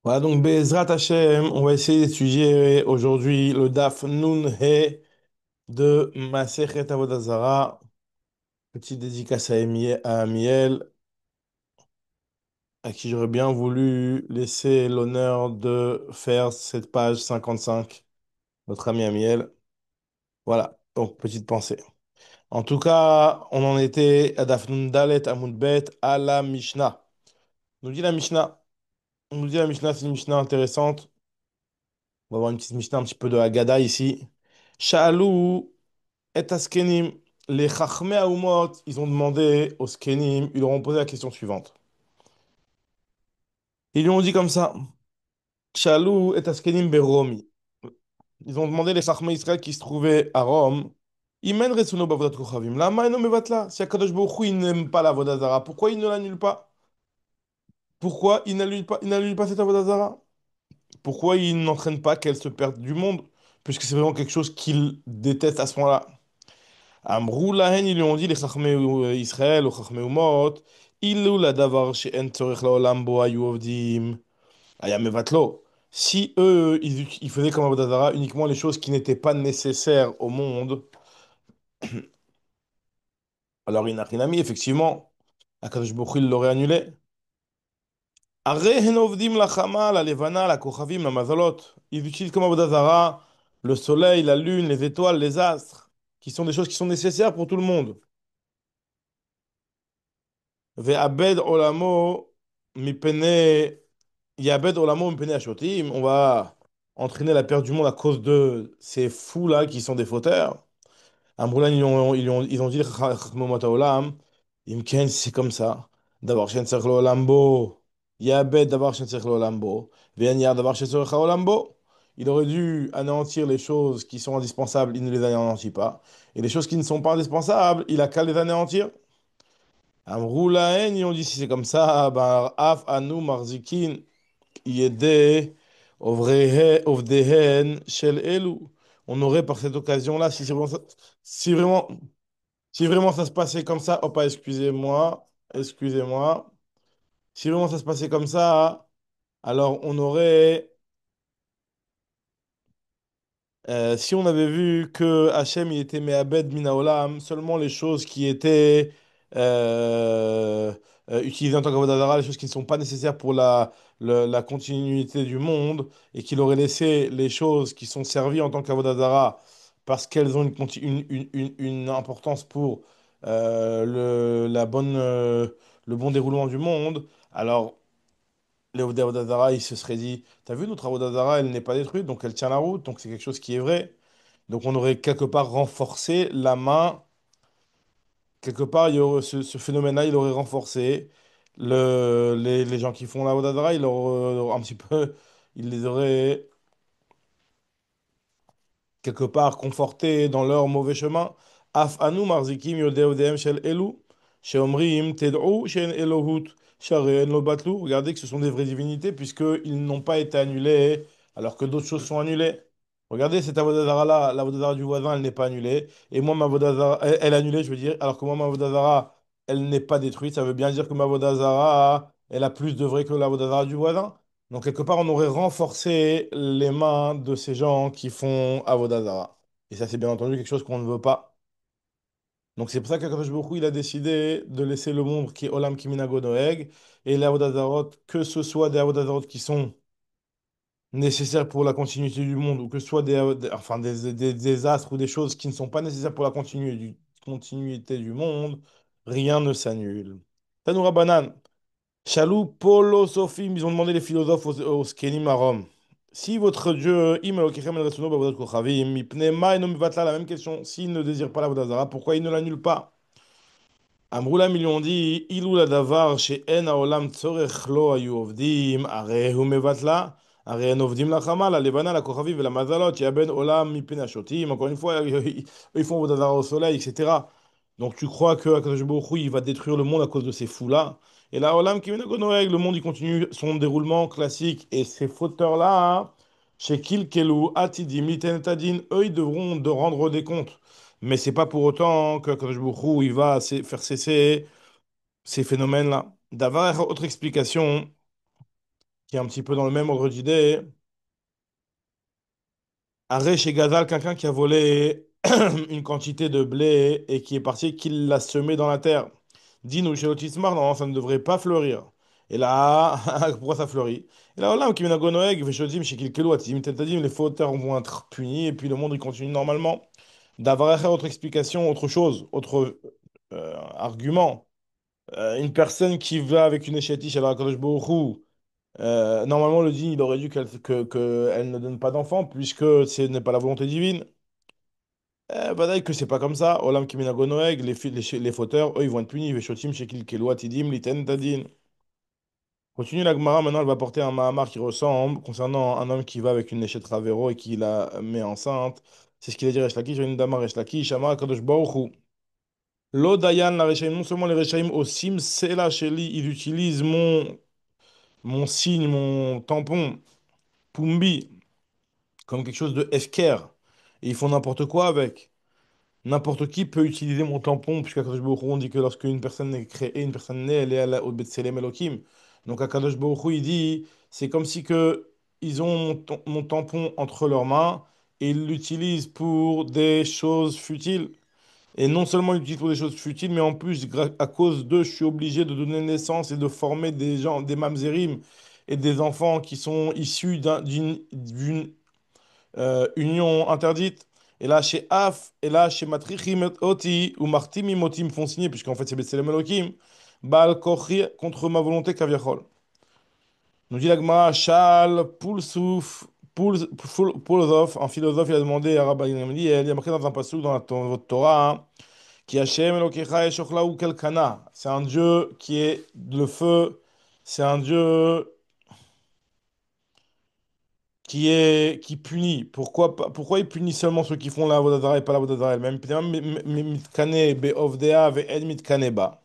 Voilà, donc Bezrat Hashem, on va essayer d'étudier aujourd'hui le Daf Nun He de Masechet Avodah Zarah. Petite dédicace à Amiel, à qui j'aurais bien voulu laisser l'honneur de faire cette page 55, notre ami Amiel. Voilà, donc petite pensée. En tout cas, on en était à Daf Nun Dalet Amud Bet à la Mishnah. Nous dit la Mishnah. On nous dit la Mishnah, c'est une Mishnah intéressante. On va voir une petite Mishnah un petit peu de Haggadah ici. Sha'alou et Askenim, les Chachmei Haumot, ils ont demandé aux Skenim, ils leur ont posé la question suivante. Ils lui ont dit comme ça, Shalou et Askenim Beromi. Ils ont demandé les Chachmei Israël qui se trouvaient à Rome, Imen Retsuno Bavodat Kochavim. Lama eno mevatla. Si Akadosh Baruch Hu, il n'aime pas la Vodazara, pourquoi il ne l'annule pas? Pourquoi il n'annule pas cette Vodazara? Pourquoi il n'entraîne pas qu'elle se perde du monde? Puisque c'est vraiment quelque chose qu'il déteste à ce moment-là. Amrou lahen, ils lui ont dit, les Chachmei Israël, ou Chachmei Umot, Illou la davar she'en tzorech laolam bo hayu ovdim, aya mevatlo. Si eux, ils faisaient comme Avodah Zarah uniquement les choses qui n'étaient pas nécessaires au monde, alors Inachinami, effectivement, Akadosh Baruch Hu, il l'aurait annulé. Arre hen ovdim la chama, la levana, la kochavim, la mazalot. Ils utilisent comme Avodah Zarah le soleil, la lune, les étoiles, les astres, qui sont des choses qui sont nécessaires pour tout le monde. Ve'abed olamo mipene Yabed Olamo Mpene Ashotim, on va entraîner la perte du monde à cause de ces fous-là qui sont des fauteurs. Amroulan, ils ont dit, Chachmot Haolam, Imken, c'est comme ça. D'abord, Shen Tzarech Lo Olambo, Yabed, d'abord, Shen Tzarech Lo Olambo, Ve'anyar, d'abord, Shen Tzarech Olambo. Il aurait dû anéantir les choses qui sont indispensables, il ne les anéantit pas. Et les choses qui ne sont pas indispensables, il a qu'à les anéantir. Amroulaen, ils ont dit, si c'est comme ça, ben, Af, Anu, Marzikin, Yede Ovdehen Shel Elu. On aurait par cette occasion-là, si vraiment, si vraiment ça se passait comme ça, oh pas, excusez-moi. Si vraiment ça se passait comme ça, alors on aurait si on avait vu que Hachem il était Me'abed Minaolam, seulement les choses qui étaient utilisées en tant qu'avodah zarah, les choses qui ne sont pas nécessaires pour la continuité du monde, et qu'il aurait laissé les choses qui sont servies en tant qu'avodah zarah parce qu'elles ont une importance pour le bon déroulement du monde, alors Avodah zarah, il se serait dit, t'as vu, notre Avodah zarah, elle n'est pas détruite, donc elle tient la route, donc c'est quelque chose qui est vrai. Donc on aurait quelque part renforcé la main, quelque part ce phénomène-là, il aurait renforcé les gens qui font la Vodadara, il aurait un petit peu, il les aurait quelque part confortés dans leur mauvais chemin. Af anu marzikim yodeodem shel elu, sheomrim ted'u shen elohut, share en lo batlu. Regardez que ce sont des vraies divinités puisqu'ils n'ont pas été annulés alors que d'autres choses sont annulées. Regardez cette avodazara-là, l'avodazara du voisin, elle n'est pas annulée. Et moi, ma avodazara, elle est annulée, je veux dire, alors que moi, ma avodazara, elle n'est pas détruite. Ça veut bien dire que ma avodazara, elle a plus de vrai que l'avodazara du voisin. Donc, quelque part, on aurait renforcé les mains de ces gens qui font Avodazara. Et ça, c'est bien entendu quelque chose qu'on ne veut pas. Donc, c'est pour ça qu'Akadosh Baruch Hu, il a décidé de laisser le monde qui est Olam Kiminago Noeg et les Avodazarot, que ce soit des Avodazarot qui sont nécessaires pour la continuité du monde, ou que ce soit enfin, des astres ou des choses qui ne sont pas nécessaires pour la continuité du monde, rien ne s'annule. Tanoura Banane. Chalou, Polo, Sophim, ils ont demandé les philosophes aux Skenim à Rome. Si votre Dieu, Im Elokechem El Retsuno Bavodat Kochavim, Mipne Ma Enom Mivatla, la même question, s'il ne désire pas la Vodazara, pourquoi il ne l'annule pas? Amroulam, ils lui ont dit, Ilou la davar, chez En Haolam Tzorech Lo Ayu Ovdim, Are Hu Mevatla, Are En Ovdim la Chama, la Levana, la Kochavim, et la Mazalot, Yaben Olam Mipne Ashotim, encore une fois, ils font Vodazara au soleil, etc. Donc tu crois que Akadosh Baruch Hu, il va détruire le monde à cause de ces fous-là? Et là, Olam Kiminago Noeg, le monde, il continue son déroulement classique. Et ces fauteurs-là, chez Kilkelu, Atidim, Liten Tadin, eux, ils devront de rendre des comptes. Mais c'est pas pour autant que Akadosh Baruch Hu, il va faire cesser ces phénomènes-là. D'avoir autre explication, qui est un petit peu dans le même ordre d'idée. Arrêt chez Gazal, quelqu'un qui a volé une quantité de blé et qui est parti, qui l'a semé dans la terre. Dis-nous, chez Lotismar, normalement, ça ne devrait pas fleurir. Et là, pourquoi ça fleurit? Et là, voilà, qui m'a gonoeg, Veshodim, chez Kilkelo, Atim, Tetadim, les fauteurs vont être punis et puis le monde il continue normalement. D'avoir autre explication, autre chose, autre argument. Une personne qui va avec une échatiche à la Kadosh Baruch Hu, normalement, le digne, il aurait dû que elle ne donne pas d'enfant, puisque ce n'est pas la volonté divine. Badaï que c'est pas comme ça. Olam Kiminago Noeg, les fauteurs, eux, ils vont être punis. Veshotim, Shekil, Kelou, Atidim, Liten, Tadin. Continue la Gemara, maintenant, elle va porter un Mahamar qui ressemble concernant un homme qui va avec une échette Ravero et qui la met enceinte. C'est ce qu'il a dit Resh Lakish, une Damar Resh Lakish, Amar Kadosh Baruch Hu. Lo Dayan, la Rechaim, non seulement les Rechaim, Osim, Sela, Sheli, ils utilisent mon signe, mon tampon, Pumbi, comme quelque chose de FKR. Et ils font n'importe quoi avec. N'importe qui peut utiliser mon tampon, puisqu'à Kadosh Baruch Hu, on dit que lorsqu'une personne est créée, une personne née, elle est au B'Tselem Elohim. Donc à Kadosh Baruch Hu, il dit, c'est comme si que ils ont mon tampon entre leurs mains et ils l'utilisent pour des choses futiles. Et non seulement ils l'utilisent pour des choses futiles, mais en plus, à cause d'eux, je suis obligé de donner naissance et de former des gens, des mamzerim et des enfants qui sont issus d'une union interdite. Et là, chez Af, et là, chez Matrichim Oti, ou Martimi Motim font signer, puisqu'en fait, c'est Betselem Elohim, Baal Kochri, contre ma volonté, Kaviachol. Nous dit l'Agma, Shal, Poulsouf, Poulzov, un philosophe, il a demandé à Rabbi Gamliel, il y a marqué dans un passage dans votre Torah, hein, qui Hashem Elokecha Eshochla ou Kelkana. C'est un Dieu qui est le feu, c'est un Dieu qui punit. Pourquoi il punit seulement ceux qui font la Vodazara et pas la Vodazara elle-même? Mitkane be'ovdea ve'ed mitkane ba.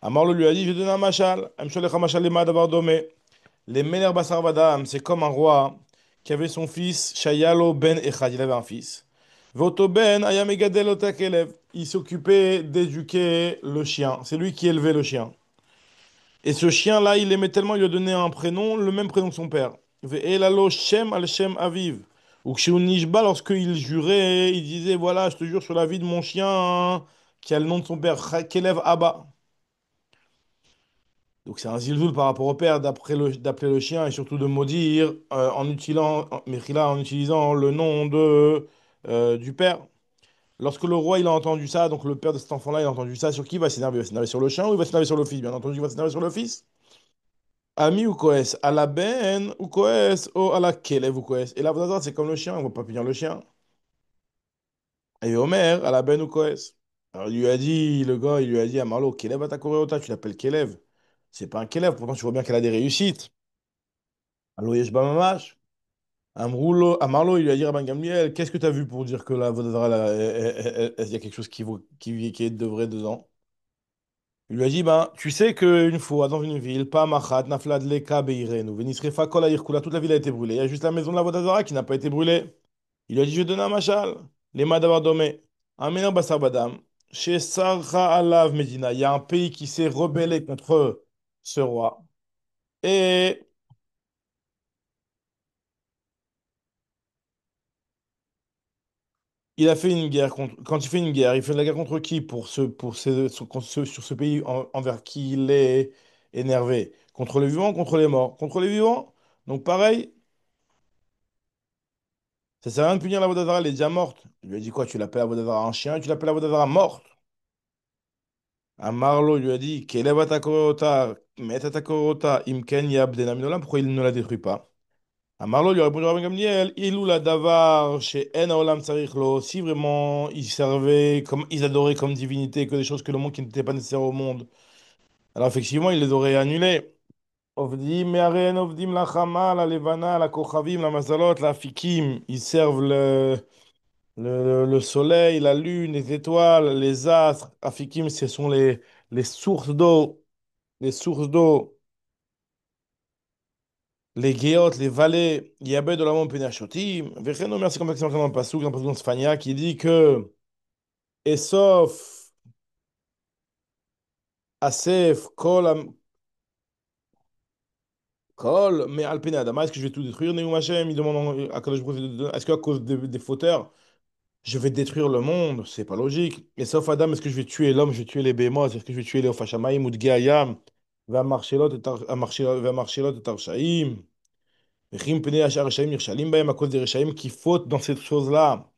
Amarlo lui a dit, je vais donner un machal. Amsholecha machal lema davar domé. Les Meler Basar Vadam, c'est comme un roi qui avait son fils, Shayalo ben Echad, il avait un fils. Voto ben ayam egadel otak elev. Il s'occupait d'éduquer le chien. C'est lui qui élevait le chien. Et ce chien-là, il aimait tellement, il lui a donné un prénom, le même prénom que son père. Ve'elalo Shem al Shem Aviv. Ou Ksheou Nishba, lorsqu'il jurait, il disait, voilà, je te jure sur la vie de mon chien, hein, qui a le nom de son père, Kelev Abba. Donc c'est un zilzoul par rapport au père d'appeler le chien et surtout de maudire en utilisant le nom du père. Lorsque le roi il a entendu ça, donc le père de cet enfant-là, il a entendu ça, sur qui il va s'énerver? Il va s'énerver sur le chien ou il va s'énerver sur le fils? Bien entendu, il va s'énerver sur le fils. Ami ou Koès, à la ben ou Koès, ou à la Kelev ou Koès. Et là, c'est comme le chien, on va pas punir le chien. Et Omer, à la ben ou Koès. Alors il lui a dit, le gars, il lui a dit à Marlo, Kelev à ta Koréota, tu l'appelles Kelev. C'est pas un Kelev, pourtant tu vois bien qu'elle a des réussites. Allo yesh ba mamash. Amarlo, il lui a dit à Rabban Gamliel, qu'est-ce que tu as vu pour dire que la Vodazara, il y a quelque chose qui est de vrai dedans? Il lui a dit, ben, tu sais qu'une fois dans une ville, pas Machat, Naflad, Leka, Beirenu, Venisrefa, Kol Aïrkula, toute la ville a été brûlée. Il y a juste la maison de la Vodazara qui n'a pas été brûlée. Il lui a dit, je vais donner un machal. Les Madavar Domé. Amener Bassar Badam. Chez Sarra Alav Medina. Il y a un pays qui s'est rebellé contre ce roi. Et il a fait une guerre contre. Quand il fait une guerre, il fait de la guerre contre qui sur ce pays envers qui il est énervé? Contre les vivants ou contre les morts? Contre les vivants. Donc pareil, ça sert à rien de punir la Vodazara, elle est déjà morte. Il lui a dit quoi? Tu l'appelles la Vodazara un chien et tu l'appelles la Vodazara morte. À Marlo il lui a dit, Kelevata korota, metata korota, imken yabdena minolam, pourquoi il ne la détruit pas? À Marlo lui a répondu à Rabbi Gamliel, Ilou la davar chez En Haolam Tsarich Lo, si vraiment ils servaient, comme, ils adoraient comme divinité que des choses que le monde qui n'était pas nécessaire au monde, alors effectivement, ils les auraient annulées. Ovdim, Me'aren, Ovdim, la Chama, la Levana, la Kochavim, la Mazalot, la Fikim, ils servent le soleil, la lune, les étoiles, les astres. Afikim, ce sont les sources d'eau, les sources d'eau, les guéotes, les vallées. Yabed de la Penachotim. Vecheno, merci comme ça, dans le Passouk, dans le Passouk de Sfania, qui dit que Esof, Asef, Kol, Kol, mais Alpene Adama, est-ce que je vais tout détruire, Neum Hashem? Il demande à Kadosh Baruch Hu, est-ce qu'à cause des fauteurs, je vais détruire le monde? C'est pas logique. Et sauf Adam, est-ce que je vais tuer l'homme, je vais tuer les bémots, est-ce que je vais tuer les Ophashamaim ou Dgeayam, va marcher l'autre Tarshaim, Vechim Pene Hachar Reshaim Yirshalim Bahem, à cause des Reshaim qui fautent dans cette chose-là.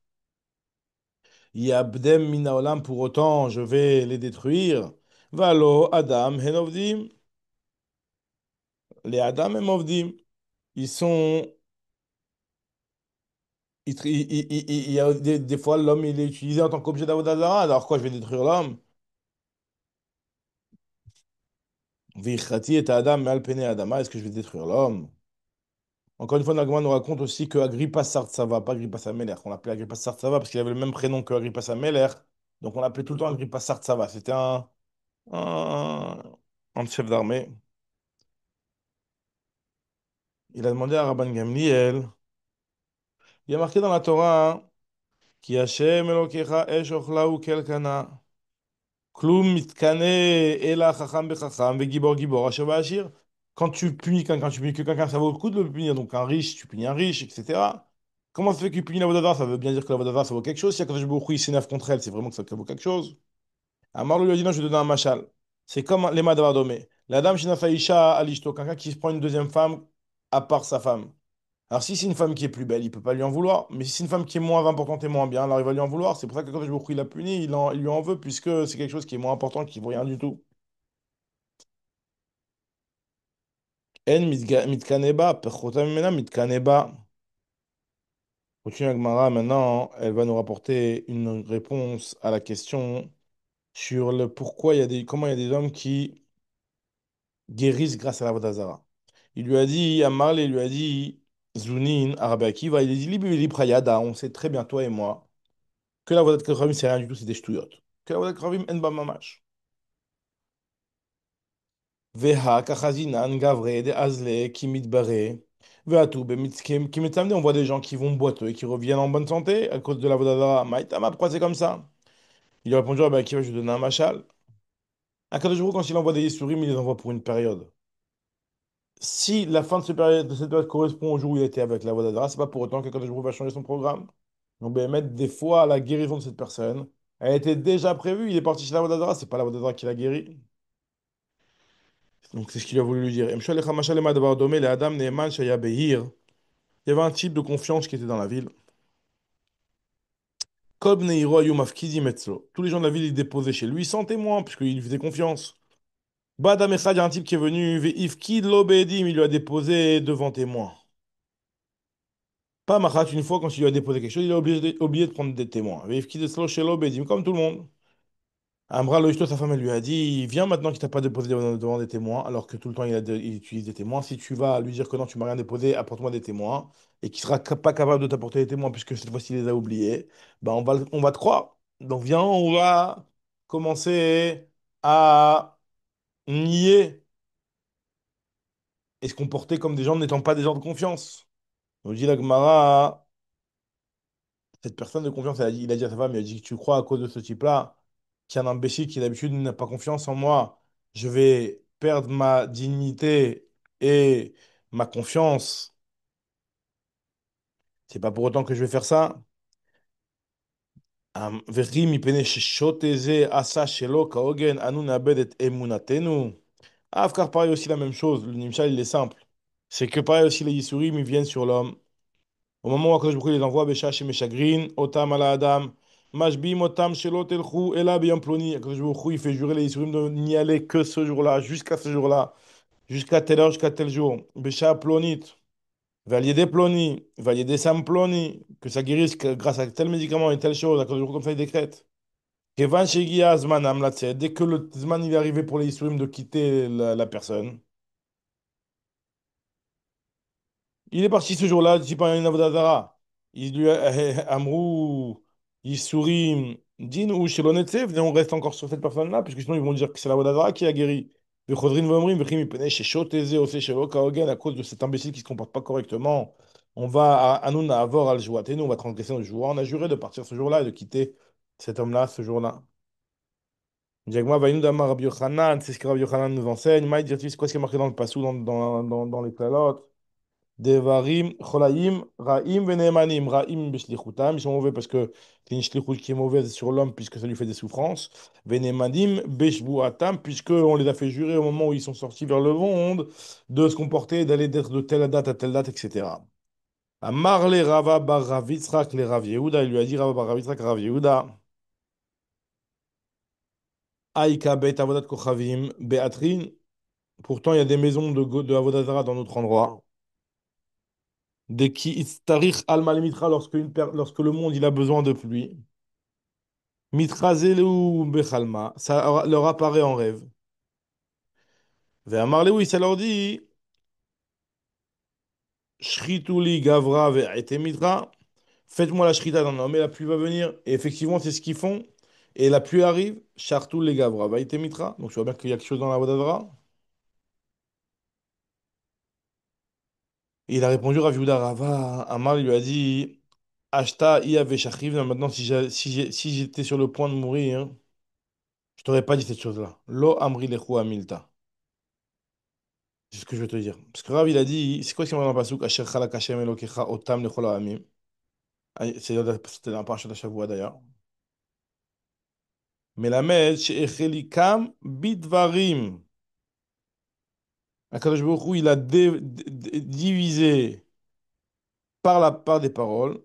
Yabdem Mina Olam, pour autant, je vais les détruire. Valo Adam Henovdim, les Adam et Movdim, ils sont. Il y a des fois, l'homme, il est utilisé en tant qu'objet d'Avodazara. Alors quoi, je vais détruire l'homme? Vichati et Adam, mais Alpene Adama, est-ce que je vais détruire l'homme? Encore une fois, Nagman nous raconte aussi que Agrippa Sartsava, pas Agrippa Sameler, on l'appelait Agrippa Sartsava parce qu'il avait le même prénom que Agrippa Sameler. Donc on l'appelait tout le temps Agrippa Sartsava. C'était un, un chef d'armée. Il a demandé à Rabban Gamliel. Il y a marqué dans la Torah, Ki Hashem Elokecha Esh Ochlau Kelkana. Kloum mitkane ela chacham bechacham vegibor gibor asher va'ashir. Quand tu punis quelqu'un, tu punis que quelqu'un, ça vaut le coup de le punir. Donc un riche, tu punis un riche, etc. Comment ça fait que tu punis la Vodazara? Ça veut bien dire que la Vodazara, ça vaut quelque chose. Si Akadosh Baruch Hu, il s'énerve contre elle, c'est vraiment que ça vaut quelque chose. Amar lui a dit non, je vais te donner un machal. C'est comme les Madavar. La dame Shina Faisha Alishto, quelqu'un qui se prend une deuxième femme à part sa femme. Alors, si c'est une femme qui est plus belle, il peut pas lui en vouloir. Mais si c'est une femme qui est moins importante et moins bien, alors il va lui en vouloir. C'est pour ça que quand je il l'a puni, il lui en veut, puisque c'est quelque chose qui est moins important, qui vaut rien du tout. En mitkaneba, pechota mimena mitkaneba. Continue Agmara, maintenant, elle va nous rapporter une réponse à la question sur le pourquoi comment il y a des hommes qui guérissent grâce à la Vodazara. Il lui a dit, Amal, il lui a dit, Zounin, Arabe Akiva, il a dit, Libi Veli Prayada, on sait très bien, toi et moi, que la Vodat Kravim, c'est rien du tout, c'est des ch'touillottes. Que la Vodat Kravim, en ba mamash. Veha, kachazinan, gavre, de azle, qui mitbare. Veatou, qui m'amené, on voit des gens qui vont boiteux et qui reviennent en bonne santé à cause de la Vodada. Maïtama, pourquoi c'est comme ça? Il a répondu, ah ben, qui va, je lui donner un machal. À cada jour, quand il envoie des Yisourim, il les envoie pour une période. Si la fin de cette période correspond au jour où il était avec la Vodada, c'est pas pour autant que quand jour va changer son programme. Donc, ben, mettre des fois la guérison de cette personne, elle était déjà prévue, il est parti chez la Vodada, c'est pas la Vodada qui l'a guéri. Donc c'est ce qu'il a voulu lui dire. Il y avait un type de confiance qui était dans la ville. Tous les gens de la ville, ils déposaient chez lui sans témoin, puisqu'il lui faisait confiance. Badam Echad, il y a un type qui est venu, Ve'ifkid lo be'edim, il lui a déposé devant témoin. Pas Machat, une fois, quand il lui a déposé quelque chose, il a oublié de prendre des témoins. Ve'ifkid eslo shelo be'edim, comme tout le monde. Amra Loishto, sa femme, elle lui a dit, viens maintenant qu'il t'a pas déposé devant des témoins, alors que tout le temps il utilise des témoins. Si tu vas lui dire que non, tu m'as rien déposé, apporte-moi des témoins, et qu'il sera pas capable de t'apporter des témoins puisque cette fois-ci il les a oubliés, ben on va te croire. Donc viens, on va commencer à nier et se comporter comme des gens n'étant pas des gens de confiance. Donc dit la Gemara, cette personne de confiance, il a dit à sa femme, il a dit, tu crois à cause de ce type-là, qui est un imbécile qui d'habitude n'a pas confiance en moi, je vais perdre ma dignité et ma confiance. C'est pas pour autant que je vais faire ça. Veri mipene sheshoteze asa shelo kaogen anu nabed et emunatenu. Afkar, pareil aussi la même chose. Le Nimshal, il est simple. C'est que pareil aussi les Yisurim, ils viennent sur l'homme. Au moment où Akadosh Baruch Hu les envoie, Beshash et Meshagrin, Otam ala Adam, Mashbim Otam Shelo Telchu, Ela Biyam Ploni. Akadosh Baruch Hu, il fait jurer les Yisurim de n'y aller que ce jour-là, jusqu'à ce jour-là, jusqu'à telle heure, jusqu'à tel jour. Besha Plonit, Valider Ploni, Valider Sam Ploni, que ça guérisse grâce à tel médicament et telle chose. Akadosh Baruch Hu, comme ça, il décrète. Kevan Shegia Zman Amlatse, dès que le Zman il est arrivé pour les Yisurim de quitter la personne, il est parti ce jour-là, dit pas une Avodazara. Il lui a Amrou, Yisurim, Din ou Shelonetsev, on reste encore sur cette personne-là, puisque sinon ils vont dire que c'est la Avodazara qui a guéri. Vechozrin Vomrim, Vechim Ipene, Sheshoteze, Ose Shelo Kaogen, à cause de cet imbécile qui ne se comporte pas correctement. On va à Hanoun à Avor al et nous on va transgresser notre jour. On a juré de partir ce jour-là et de quitter cet homme-là ce jour-là. Diagma Vaïnou Damar Rabbi Yochanan, c'est ce que Rabbi Yochanan nous enseigne. Maï dirti, c'est quoi ce qui est marqué dans le passou, dans les calottes? Devarim, Cholaim, Raim, Venemanim. Raim, Bishlichutam, ils sont mauvais parce que c'est une shlichut qui est mauvaise sur l'homme puisque ça lui fait des souffrances. Venemanim, Beshbuatam, puisqu'on les a fait jurer au moment où ils sont sortis vers le monde de se comporter, d'aller d'être de telle date à telle date, etc. Amar le Rava bar Rav Yitzhak le Rav Yehuda, il lui a dit Rava bar Rav Yitzhak Rav Yehuda, Aïka bet avodat kochavim beatrin. Pourtant, il y a des maisons de avodat zara dans notre endroit. Dès qui tarich al malimitra lorsque le monde il a besoin de pluie. Mitrazelu bechalma, ça leur apparaît en rêve. Ve'amar oui, ça leur dit Shrituli gavra ve'ete mitra. Faites-moi la shrita d'un homme et la pluie va venir. Et effectivement, c'est ce qu'ils font. Et la pluie arrive. Shartul les gavra ve'ete mitra. Donc, tu vois bien qu'il y a quelque chose dans la vodadra. Et il a répondu Rav Yehuda Rava. Amar lui a dit Ashta iya ve'shachiv. Maintenant, si j'étais sur le point de mourir, je t'aurais pas dit cette chose-là. Lo amri lechu amilta. C'est ce que je veux te dire. Parce que Rav, il a dit, c'est quoi ce qui est dans le pasuk? Asher chalak Hashem Elokecha otam lechol ha'amim. Ah, c'était dans la parashat Shavua d'ailleurs. Melamed she'echelikam bidvarim. Akadosh Baruch Hu, il a divisé par des paroles,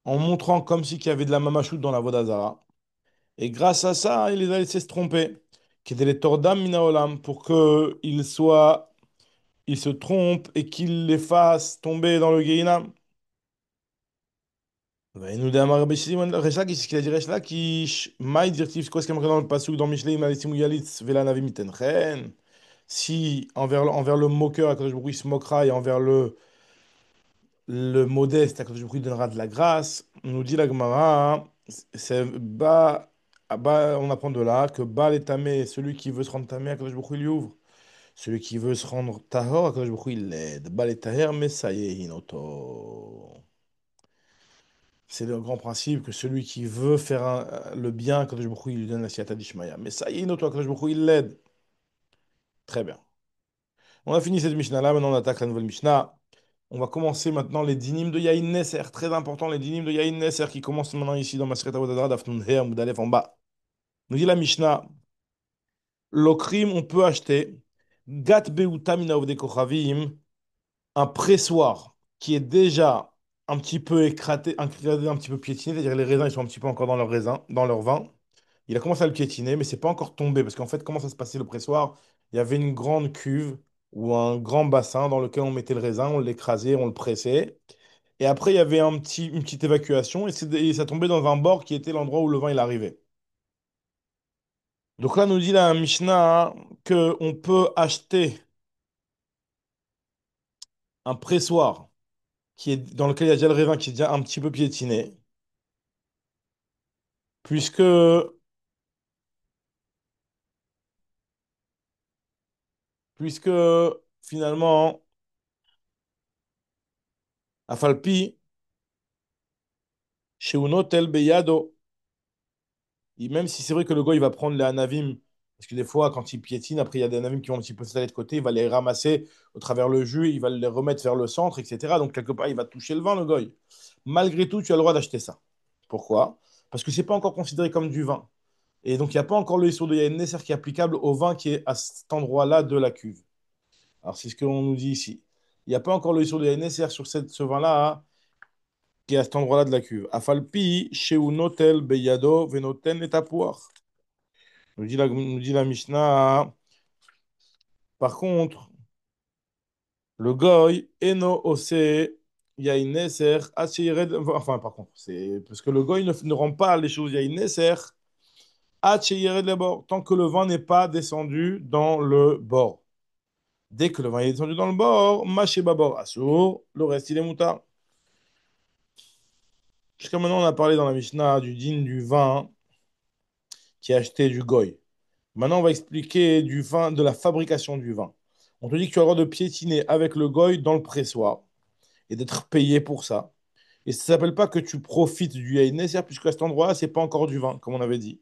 en montrant comme si qu'il y avait de la mamachoute dans la Vodazara. Et grâce à ça, il les a laissés se tromper. Kedele tordam mina olam, pour il se trompe et qu'il les fasse tomber dans le Gehinam. Il nous dit Recha, qu'est-ce qu'il a dit Recha qui maï dirtif, quoi ce qu'il y a marqué dans le pasuk dans Mishlei, Malisim Yalitz, Vela Navi Mitenchen. Si envers le moqueur, Akadosh Baruch Hu, il se moquera et envers le modeste, Akadosh Baruch Hu, il donnera de la grâce. On nous dit la Gemara, c'est bas, on apprend de là que bas les tamés, celui qui veut se rendre tamé, Akadosh Baruch Hu, il lui ouvre. Celui qui veut se rendre tahor, Akadosh Baruch Hu, il l'aide. Bas les taher, mais ça y est, hinoto. C'est le grand principe que celui qui veut faire le bien, Kadosh Baruch Hu, il lui donne la siyata d'Ishmaïa. Mais ça y est, notre Kadosh Baruch Hu, il l'aide. Très bien. On a fini cette Mishnah-là, maintenant on attaque la nouvelle Mishnah. On va commencer maintenant les dynimes de Yahin Nesser. Très important, les dynimes de Yahin Nesser qui commencent maintenant ici dans Maseret Avodadra, Dafnun He, Amud Aleph en bas. Nous dit la Mishnah, l'okrim, on peut acheter Gat Beuta Mina Ovdei Kochavim, un pressoir qui est déjà un petit peu écraté, un petit peu piétiné, c'est-à-dire les raisins ils sont un petit peu encore dans leur raisin, dans leur vin. Il a commencé à le piétiner, mais c'est pas encore tombé parce qu'en fait, comment ça se passait le pressoir? Il y avait une grande cuve ou un grand bassin dans lequel on mettait le raisin, on l'écrasait, on le pressait. Et après, il y avait une petite évacuation et ça tombait dans un bord qui était l'endroit où le vin il arrivait. Donc là, nous dit la Mishnah que on peut acheter un pressoir dans lequel il y a déjà le raisin qui est déjà un petit peu piétiné, puisque, puisque finalement, Afalpi, chez Unotel Beyado, même si c'est vrai que le gars, il va prendre les anavim, parce que des fois, quand il piétine, après, il y a des anavim qui vont un petit peu s'étaler de côté, il va les ramasser au travers le jus, il va les remettre vers le centre, etc. Donc, quelque part, il va toucher le vin, le gars. Malgré tout, tu as le droit d'acheter ça. Pourquoi? Parce que c'est pas encore considéré comme du vin. Et donc, il n'y a pas encore le issur de Yahin Nesser qui est applicable au vin qui est à cet endroit-là de la cuve. Alors, c'est ce qu'on nous dit ici. Il n'y a pas encore le issur de Yahin Nesser sur ce vin-là hein, qui est à cet endroit-là de la cuve. Afalpi, chez notel beyado, venoten et tapouach. Nous dit la Mishnah. Par contre, le goy, eno ose, yain neser, atchired. Enfin, par contre, c'est parce que le goy ne rend pas les choses yain neser, atchired les bords, tant que le vent n'est pas descendu dans le bord. Dès que le vent est descendu dans le bord, maché babor assour, le reste il est mouta. Jusqu'à maintenant, on a parlé dans la Mishnah du din du vin qui est acheté du goy. Maintenant, on va expliquer du vin, de la fabrication du vin. On te dit que tu as le droit de piétiner avec le goy dans le pressoir et d'être payé pour ça. Et ça s'appelle pas que tu profites du Yain Nesser, puisque à cet endroit-là, c'est pas encore du vin, comme on avait dit.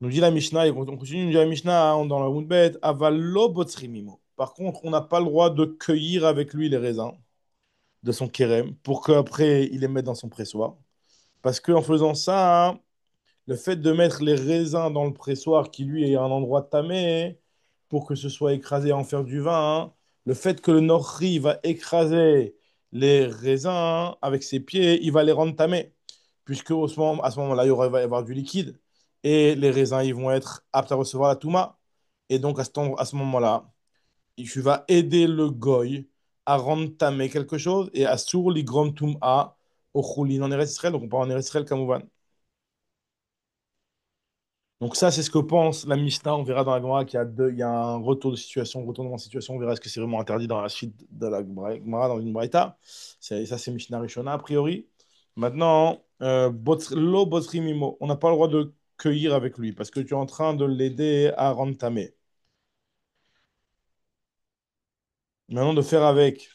Nous dit la Mishnah, et on continue, nous dit la Mishnah dans la Moudbet, avalo botsrimimo. Par contre, on n'a pas le droit de cueillir avec lui les raisins de son kérem pour qu'après il les mette dans son pressoir. Parce qu'en faisant ça, hein, le fait de mettre les raisins dans le pressoir qui lui est un endroit tamé pour que ce soit écrasé et en faire du vin, hein, le fait que le Nochri va écraser les raisins hein, avec ses pieds, il va les rendre tamés. Puisque à ce moment-là, va y avoir du liquide et les raisins ils vont être aptes à recevoir la touma. Et donc à ce moment-là, tu vas aider le goy à rendre tamé quelque chose et à sour ligrom tum'a au choulin en Eretz Israël. Donc on parle en Eretz Israël, Kamouvan. Donc ça, c'est ce que pense la Mishnah. On verra dans la Gemara qu'il y a il y a un retour de situation, retournement de situation. On verra est-ce que c'est vraiment interdit dans la suite de la Gemara, dans une Braïta. Ça, c'est Mishnah Rishona, a priori. Maintenant, lo botzri mimo. On n'a pas le droit de cueillir avec lui parce que tu es en train de l'aider à rendre tamé. Maintenant, de faire avec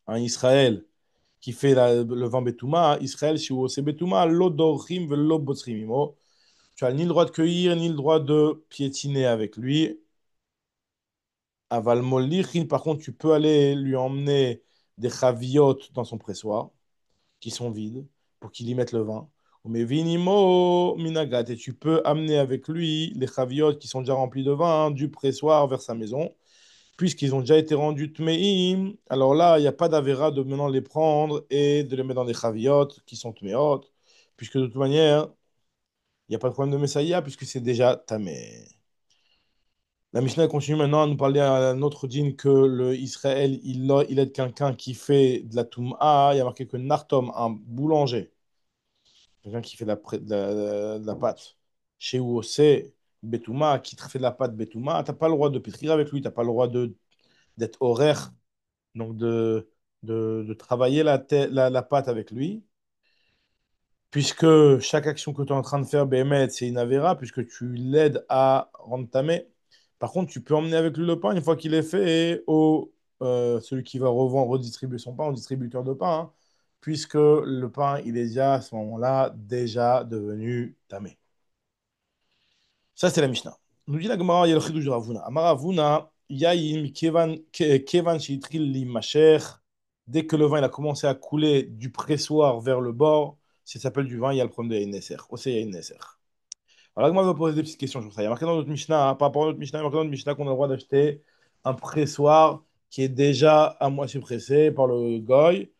un Israël qui fait le vin Betouma, Israël, si vous Betouma, lo dorim lo botzri mimo. Tu as ni le droit de cueillir, ni le droit de piétiner avec lui. Aval molichin, par contre, tu peux aller lui emmener des chaviotes dans son pressoir, qui sont vides, pour qu'il y mette le vin. Mais vinimo minagat, et tu peux amener avec lui les chaviotes qui sont déjà remplis de vin du pressoir vers sa maison, puisqu'ils ont déjà été rendus tmeim. Alors là, il n'y a pas d'avéra de maintenant les prendre et de les mettre dans des chaviotes qui sont tmeot, puisque de toute manière, il n'y a pas de problème de messaïa, puisque c'est déjà tamé. La Mishnah continue maintenant à nous parler à notre din que le Israël, il aide quelqu'un qui fait de la toum'a. Il y a marqué que Nartom, un boulanger, quelqu'un qui fait de la pâte, chez c'est Betouma, qui fait de la pâte Betouma, tu n'as pas le droit de pétrir avec lui, tu n'as pas le droit d'être horaire, donc de travailler la pâte avec lui. Puisque chaque action que tu es en train de faire, Béhémet, c'est une avéra, puisque tu l'aides à rendre tamé. Par contre, tu peux emmener avec lui le pain une fois qu'il est fait au celui qui va revendre, redistribuer son pain au distributeur de pain, hein, puisque le pain, il est déjà à ce moment-là déjà devenu tamé. Ça, c'est la Mishnah. Nous dit la Gemara, il y a le chidouche de Ravuna. Amar Ravuna, yaim kevan shitril li macher. Dès que le vin il a commencé à couler du pressoir vers le bord, ça s'appelle du vin, il y a le problème de Yain Nesser. Aussi, Yain Nesser. Alors, moi, je vais poser des petites questions sur ça. Il y a marqué dans notre Mishnah, hein, par rapport à notre Mishnah, il y a marqué dans notre Mishnah qu'on a le droit d'acheter un pressoir qui est déjà à moitié pressé par le goy.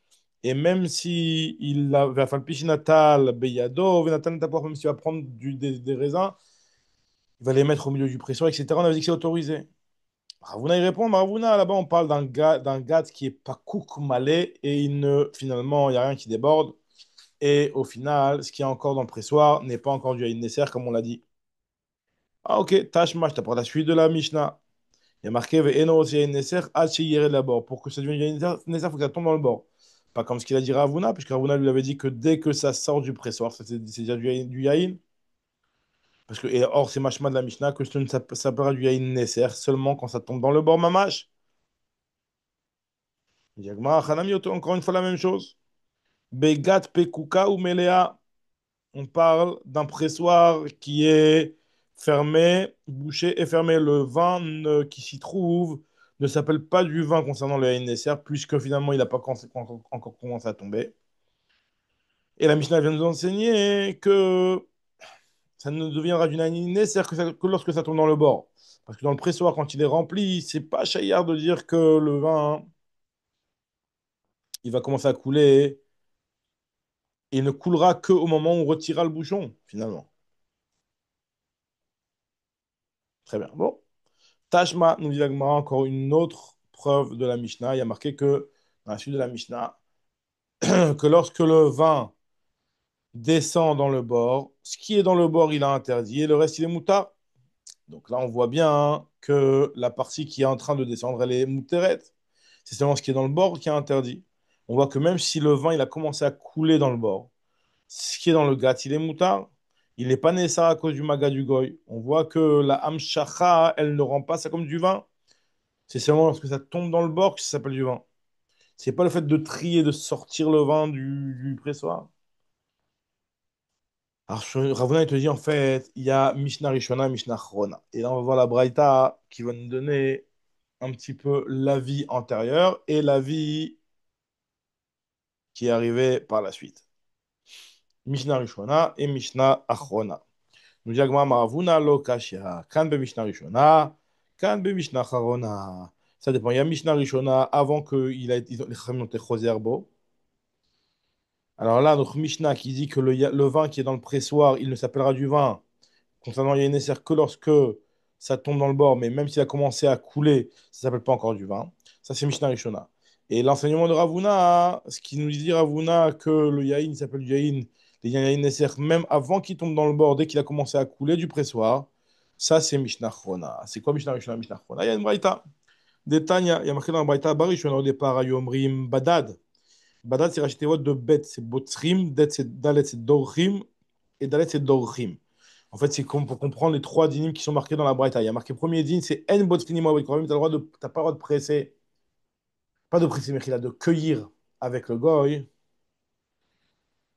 Et même si il va faire le pichinatal, beyado, venatal tapor, même s'il va prendre des raisins, il va les mettre au milieu du pressoir, etc. On avait dit que c'est autorisé. Ravuna, il répond, Ravuna, là-bas, on parle d'un gars qui est pas cook malé et finalement, il n'y a rien qui déborde. Et au final, ce qui est encore dans le pressoir n'est pas encore du Aïn Nesser, comme on l'a dit. Ah, ok, Tashma, je t'apprends la suite de la Mishnah. Il y a marqué Ve'eno aussi Aïn Nesser, Hachi d'abord. Pour que ça devienne du Aïn Nesser, il faut que ça tombe dans le bord. Pas comme ce qu'il a dit Ravuna, puisque Ravuna lui avait dit que dès que ça sort du pressoir, c'est déjà du Yaïn. Parce que, et or, c'est machma de la Mishnah que ça s'appellera du Yaïn Nesser seulement quand ça tombe dans le bord, mamash. Yagma, Hanamioto, encore une fois la même chose. Begat Pekuka ou Melea. On parle d'un pressoir qui est fermé, bouché et fermé. Le vin qui s'y trouve ne s'appelle pas du vin concernant le NSR, puisque finalement il n'a pas encore commencé à tomber. Et la Mishnah vient nous enseigner que ça ne deviendra du NSR que lorsque ça tombe dans le bord. Parce que dans le pressoir, quand il est rempli, c'est pas chaillard de dire que le vin, il va commencer à couler et ne coulera qu'au moment où on retirera le bouchon, finalement. Très bien. Bon. Tashma, nous dit la Gemara, encore une autre preuve de la Mishnah. Il y a marqué que, dans la suite de la Mishnah, que lorsque le vin descend dans le bord, ce qui est dans le bord, il a interdit, et le reste, il est moutard. Donc là, on voit bien hein, que la partie qui est en train de descendre, elle est moutérette. C'est seulement ce qui est dans le bord qui est interdit. On voit que même si le vin, il a commencé à couler dans le bord, ce qui est dans le gat, il est moutard. Il n'est pas nécessaire à cause du maga du goy. On voit que la hamshacha, elle ne rend pas ça comme du vin. C'est seulement lorsque ça tombe dans le bord que ça s'appelle du vin. C'est pas le fait de trier, de sortir le vin du pressoir. Alors, Ravuna, il te dit, en fait, il y a Mishnah Rishona, Mishnah Chrona. Et là, on va voir la Braïta qui va nous donner un petit peu l'avis antérieur et l'avis qui est arrivé par la suite. Mishnah Rishona et Mishnah Achrona. Nous dit Agma Maravuna lo kashya. Kan be Mishnah Rishona, kan be Mishnah Achrona. Ça dépend. Il y a Mishnah Rishona avant que les Chachamim ont été chosé herbo. Alors là, notre Mishnah qui dit que le vin qui est dans le pressoir, il ne s'appellera du vin concernant Yain Esser que lorsque ça tombe dans le bord, mais même s'il a commencé à couler, ça s'appelle pas encore du vin. Ça, c'est Mishnah Rishona. Et l'enseignement de Ravuna, ce qui nous dit Ravuna que le Yain s'appelle du Yain, les Yain Esser, même avant qu'il tombe dans le bord, dès qu'il a commencé à couler du pressoir, ça, c'est Mishnah Rishona. C'est quoi Mishnah Rishona, Mishnah Rishona? Il y a une braïta. Détail, il y a marqué dans la braïta, Barishona au départ, Ayomrim Badad. Badad, c'est racheter de bet, c'est botsrim, det, c'est dalet, c'est dorchim, et dalet, c'est dorchim. En fait, c'est comme pour comprendre les trois dynimes qui sont marqués dans la Braïta. Il y a marqué premier dyne, c'est en botsrim, avec quand même, t'as pas le droit de presser, pas de presser, mais il a de cueillir avec le goy,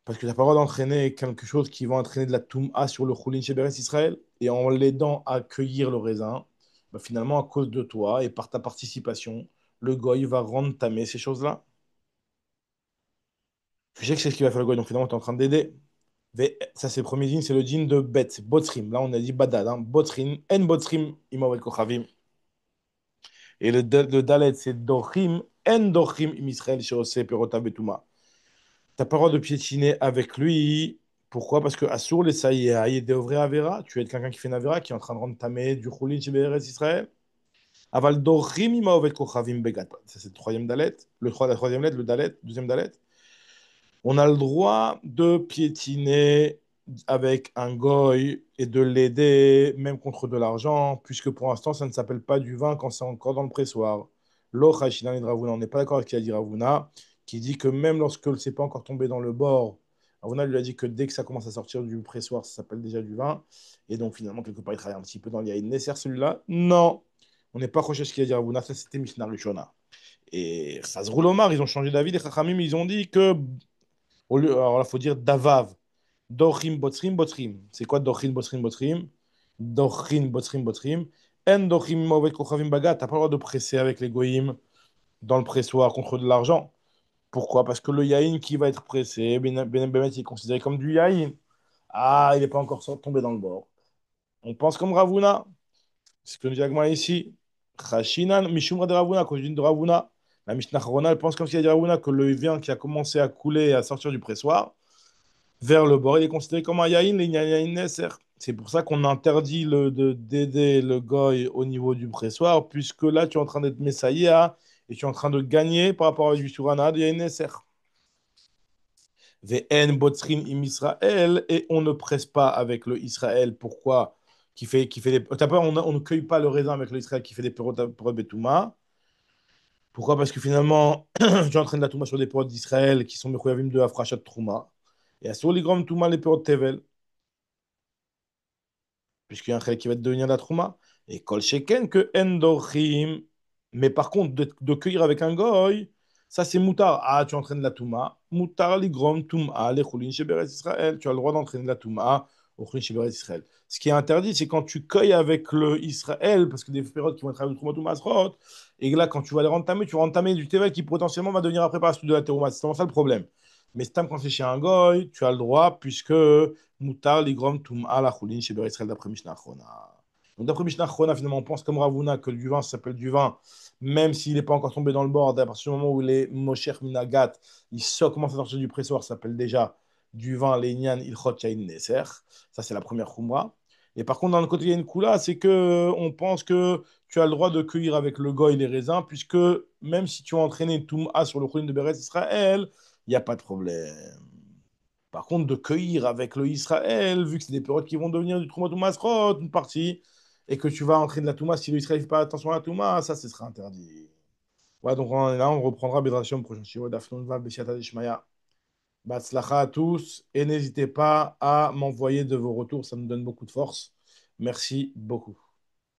parce que t'as pas le droit d'entraîner quelque chose qui va entraîner de la toum'a sur le choulin chez Béres Israël, et en l'aidant à cueillir le raisin, bah, finalement, à cause de toi et par ta participation, le goy va rendre tamé ces choses-là. Tu sais que c'est ce qu'il va faire le goy, donc finalement, tu es en train d'aider. Ça, c'est le premier dîne, c'est le dîne de Bet, Botsrim. Là, on a dit Badad, hein. Botsrim, En Botsrim, Imawel Kochavim. Et le Dalet, c'est Dochim, En Dochim, Im Israël, Sheose, Perota, Betuma. T'as pas le droit de piétiner avec lui. Pourquoi? Parce que Assour, les Saïa, il est Avera. Tu es quelqu'un qui fait une Avera, qui est en train de rendre tamé du Choulin chez Béres Israël. Aval Dochim, Imawel Kochavim, Begat. Ça, c'est le troisième Dalet. La troisième lettre, le Dalet, deuxième Dalet. On a le droit de piétiner avec un goy et de l'aider, même contre de l'argent, puisque pour l'instant, ça ne s'appelle pas du vin quand c'est encore dans le pressoir. L'autre, Hashinan et Ravuna, on n'est pas d'accord avec ce qu'il a dit Ravuna, qui dit que même lorsque c'est pas encore tombé dans le bord, Ravuna lui a dit que dès que ça commence à sortir du pressoir, ça s'appelle déjà du vin. Et donc, finalement, quelque part, il travaille un petit peu dans l'Yaïn Nesser, celui-là. Non, on n'est pas proche de ce qu'il a dit Ravuna, ça c'était Mishnah Rishona. Et ça se roule au mar, ils ont changé d'avis, les Chachamim, ils ont dit que alors là, il faut dire Davav. Dochim, Botrim, Botrim. C'est quoi Dochim, Botrim, Botrim? Dochim, Botrim, Botrim. En Dochim, Movet, Kochavim, Bagat. T'as pas le droit de presser avec les goyim dans le pressoir contre de l'argent. Pourquoi? Parce que le yaïn qui va être pressé, Ben Bemet, il est considéré comme du yaïn. Ah, il n'est pas encore tombé dans le bord. On pense comme Ravuna. C'est ce que nous dit Agma ici. Chashinan, Mishumra de Ravuna, à cause d'une de Ravuna. La Mishnah Chorona, elle pense comme s'il a dit Ravuna que le vin qui a commencé à couler et à sortir du pressoir, vers le bord, il est considéré comme un yaïn, les yaïn nesser. C'est pour ça qu'on interdit d'aider le goy au niveau du pressoir, puisque là, tu es en train d'être messaïa et tu es en train de gagner par rapport à du surana de yaïn nesser. Ve'en botsrin im Israël, et on ne presse pas avec le Israël. Pourquoi? Qui fait des... on ne cueille pas le raisin avec le Israël qui fait des perot betouma. Pourquoi? Parce que finalement, tu es en train de la touma sur des perot d'Israël qui sont mechouyavim de Afrachat Trouma. Et à sur les grands touma, les perot tevel, puisqu'il y a un chèque qui va te devenir la trouma. Et kol sheken que endochim. Mais par contre, de cueillir avec un goy, ça c'est moutar. Ah, tu entraînes la touma. Moutar ligrom touma, les choulin sheberet Israël. Tu as le droit d'entraîner la touma au choulin sheberet Israël. Ce qui est interdit, c'est quand tu cueilles avec le Israël, parce que des périodes qui vont être avec le trouma touma asrot, et là, quand tu vas les rentamer, tu vas entamer du tevel qui potentiellement va devenir après par la suite de la terouma. C'est vraiment ça le problème. Mais c'est quand c'est chez un goy, tu as le droit, puisque Moutar, Ligrom, Toum'a, la Choulin, chez Israël, d'après Mishnah Chona. Donc, d'après Mishnah Chona, finalement, on pense comme Ravuna que du vin, ça s'appelle du vin, même s'il n'est pas encore tombé dans le bord, à partir du moment où il est Mosher Minagat, commence à sortir du pressoir, ça s'appelle déjà du vin, Leinian, Ilchot, Yain, Neser. Ça, c'est la première Khumra. Et par contre, dans le côté il y a une Kula, c'est que on pense que tu as le droit de cueillir avec le goy les raisins, puisque même si tu as entraîné Toum'a sur le Choulin de Béret Israël, il n'y a pas de problème. Par contre, de cueillir avec le Israël, vu que c'est des périodes qui vont devenir du Trouma Touma Srot, une partie, et que tu vas entrer de la Touma, si le Israël ne fait pas attention à la Touma, ça, ce sera interdit. Ouais, donc là, on reprendra Bédrashim prochain Shiro d'Afnon Va Beshiata Deshmaya. Batzlacha à tous, et n'hésitez pas à m'envoyer de vos retours, ça nous donne beaucoup de force. Merci beaucoup.